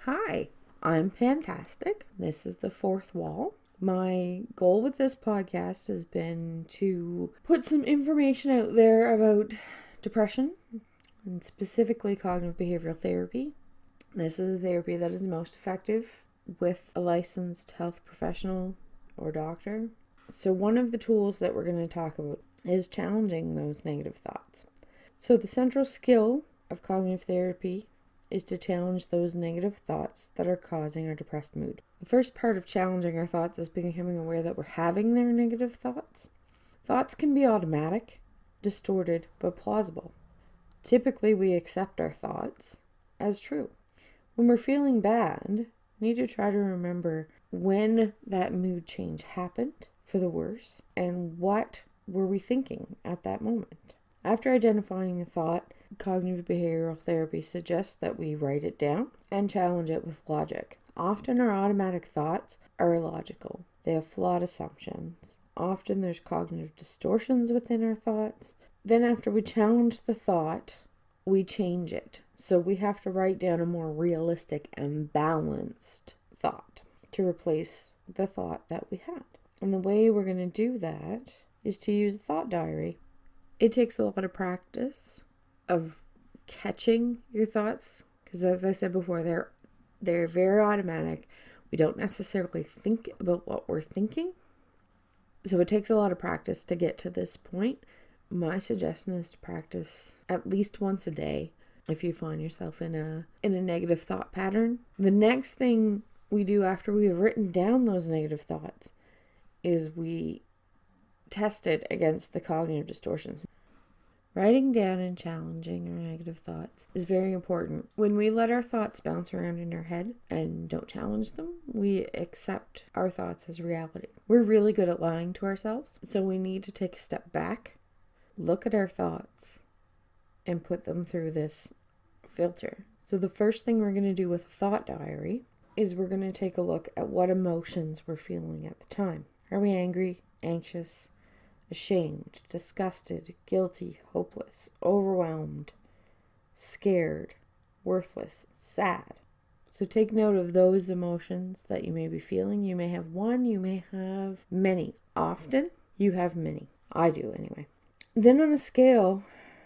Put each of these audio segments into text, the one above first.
Hi, I'm Pan-tastic. This is the fourth wall. My goal with this podcast has been to put some information out there about depression and specifically cognitive behavioral therapy. This is a therapy that is most effective with a licensed health professional or doctor. So one of the tools that we're going to talk about is challenging those negative thoughts. So the central skill of cognitive therapy is to challenge those negative thoughts that are causing our depressed mood. The first part of challenging our thoughts is becoming aware that we're having their negative thoughts. Thoughts can be automatic, distorted, but plausible. Typically, we accept our thoughts as true. When we're feeling bad, we need to try to remember when that mood change happened for the worse and what were we thinking at that moment. After identifying a thought, cognitive behavioral therapy suggests that we write it down and challenge it with logic. Often our automatic thoughts are illogical. They have flawed assumptions. Often there's cognitive distortions within our thoughts. Then after we challenge the thought, we change it. So we have to write down a more realistic and balanced thought to replace the thought that we had. And the way we're going to do that is to use a thought diary. It takes a lot of practice of catching your thoughts because, as I said before, they're very automatic. We don't necessarily think about what we're thinking. So it takes a lot of practice to get to this point. My suggestion is to practice at least once a day if you find yourself in a negative thought pattern. The next thing we do after we have written down those negative thoughts is we test it against the cognitive distortions. Writing down and challenging our negative thoughts is very important. When we let our thoughts bounce around in our head and don't challenge them, we accept our thoughts as reality. We're really good at lying to ourselves, so we need to take a step back, look at our thoughts, and put them through this filter. So the first thing we're going to do with a thought diary is we're going to take a look at what emotions we're feeling at the time. Are we angry, anxious, ashamed, disgusted, guilty, hopeless, overwhelmed, scared, worthless, sad? So take note of those emotions that you may be feeling. You may have one, you may have many. Often, you have many. I do anyway. Then on a scale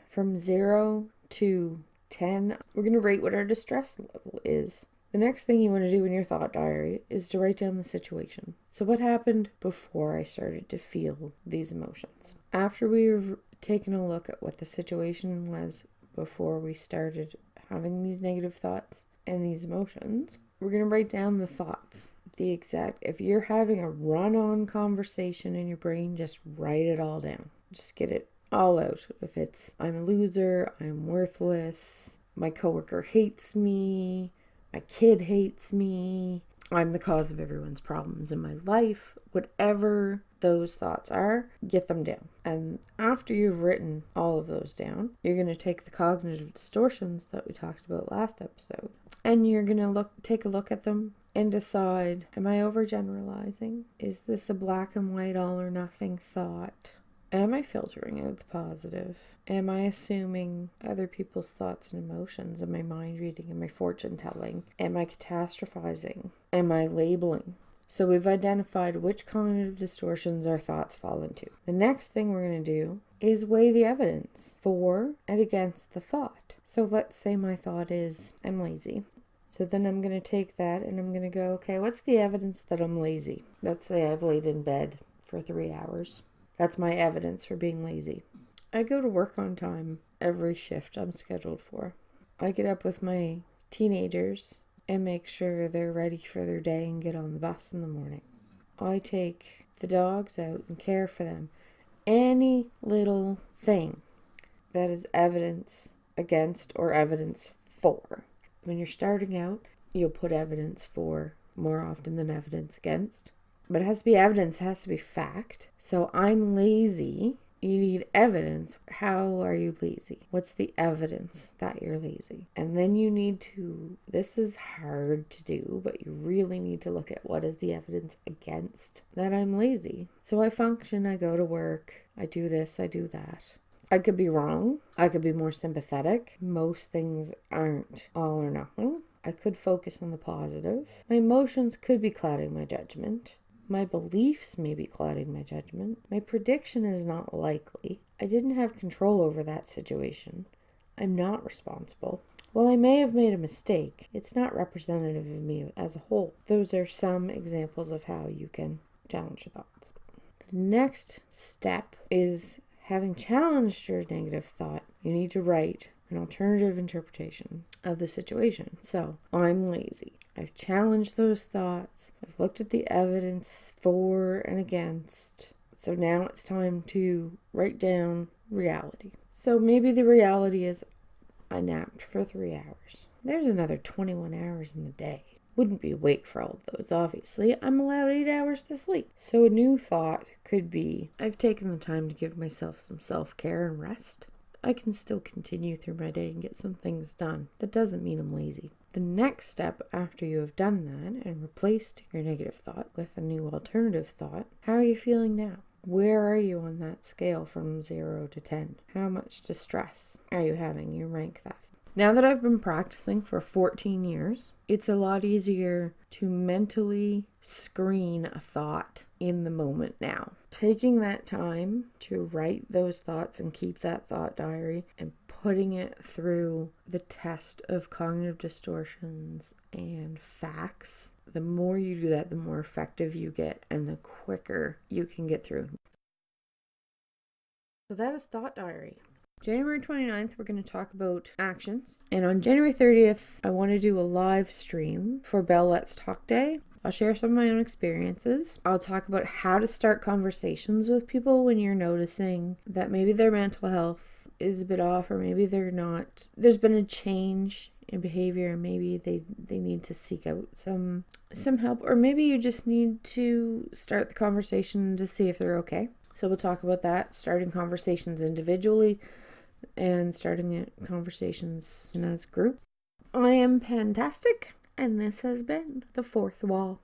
from 0 to 10, we're going to rate what our distress level is. The next thing you want to do in your thought diary is to write down the situation. So what happened before I started to feel these emotions? After we've taken a look at what the situation was before we started having these negative thoughts and these emotions, we're going to write down the thoughts. If you're having a run-on conversation in your brain, just write it all down. Just get it all out. If it's, I'm a loser, I'm worthless, my coworker hates me, my kid hates me, I'm the cause of everyone's problems in my life. Whatever those thoughts are, get them down. And after you've written all of those down, you're going to take the cognitive distortions that we talked about last episode, and you're going to take a look at them and decide, am I overgeneralizing? Is this a black and white all or nothing thought? Am I filtering out the positive? Am I assuming other people's thoughts and emotions? Am I mind reading? Am I fortune telling? Am I catastrophizing? Am I labeling? So we've identified which cognitive distortions our thoughts fall into. The next thing we're going to do is weigh the evidence for and against the thought. So let's say my thought is, I'm lazy. So then I'm going to take that and I'm going to go, okay, what's the evidence that I'm lazy? Let's say I've laid in bed for 3 hours. That's my evidence for being lazy. I go to work on time every shift I'm scheduled for. I get up with my teenagers and make sure they're ready for their day and get on the bus in the morning. I take the dogs out and care for them. Any little thing that is evidence against or evidence for. When you're starting out, you'll put evidence for more often than evidence against. But it has to be evidence, it has to be fact. So I'm lazy. You need evidence. How are you lazy? What's the evidence that you're lazy? And then you need to, this is hard to do, but you really need to look at what is the evidence against that I'm lazy. So I function, I go to work, I do this, I do that. I could be wrong. I could be more sympathetic. Most things aren't all or nothing. I could focus on the positive. My emotions could be clouding my judgment. My beliefs may be clouding my judgment. My prediction is not likely. I didn't have control over that situation. I'm not responsible. While I may have made a mistake, it's not representative of me as a whole. Those are some examples of how you can challenge your thoughts. The next step is, having challenged your negative thought, you need to write an alternative interpretation of the situation. So, I'm lazy. I've challenged those thoughts. I've looked at the evidence for and against. So now it's time to write down reality. So maybe the reality is I napped for 3 hours. There's another 21 hours in the day. Wouldn't be awake for all of those, obviously. I'm allowed 8 hours to sleep. So a new thought could be, I've taken the time to give myself some self-care and rest. I can still continue through my day and get some things done. That doesn't mean I'm lazy. The next step after you have done that and replaced your negative thought with a new alternative thought, how are you feeling now? Where are you on that scale from 0 to 10? How much distress are you having? You rank that. Now that I've been practicing for 14 years, it's a lot easier to mentally screen a thought in the moment now. Taking that time to write those thoughts and keep that thought diary and putting it through the test of cognitive distortions and facts. The more you do that, the more effective you get and the quicker you can get through. So that is thought diary. January 29th, we're going to talk about actions. And on January 30th, I want to do a live stream for Bell Let's Talk Day. I'll share some of my own experiences. I'll talk about how to start conversations with people when you're noticing that maybe their mental health is a bit off, or maybe they're not. There's been a change in behavior and maybe they need to seek out some help, or maybe you just need to start the conversation to see if they're okay. So we'll talk about that, starting conversations individually and starting conversations as a group. I am Pan-tastic, and this has been The Fourth Wall.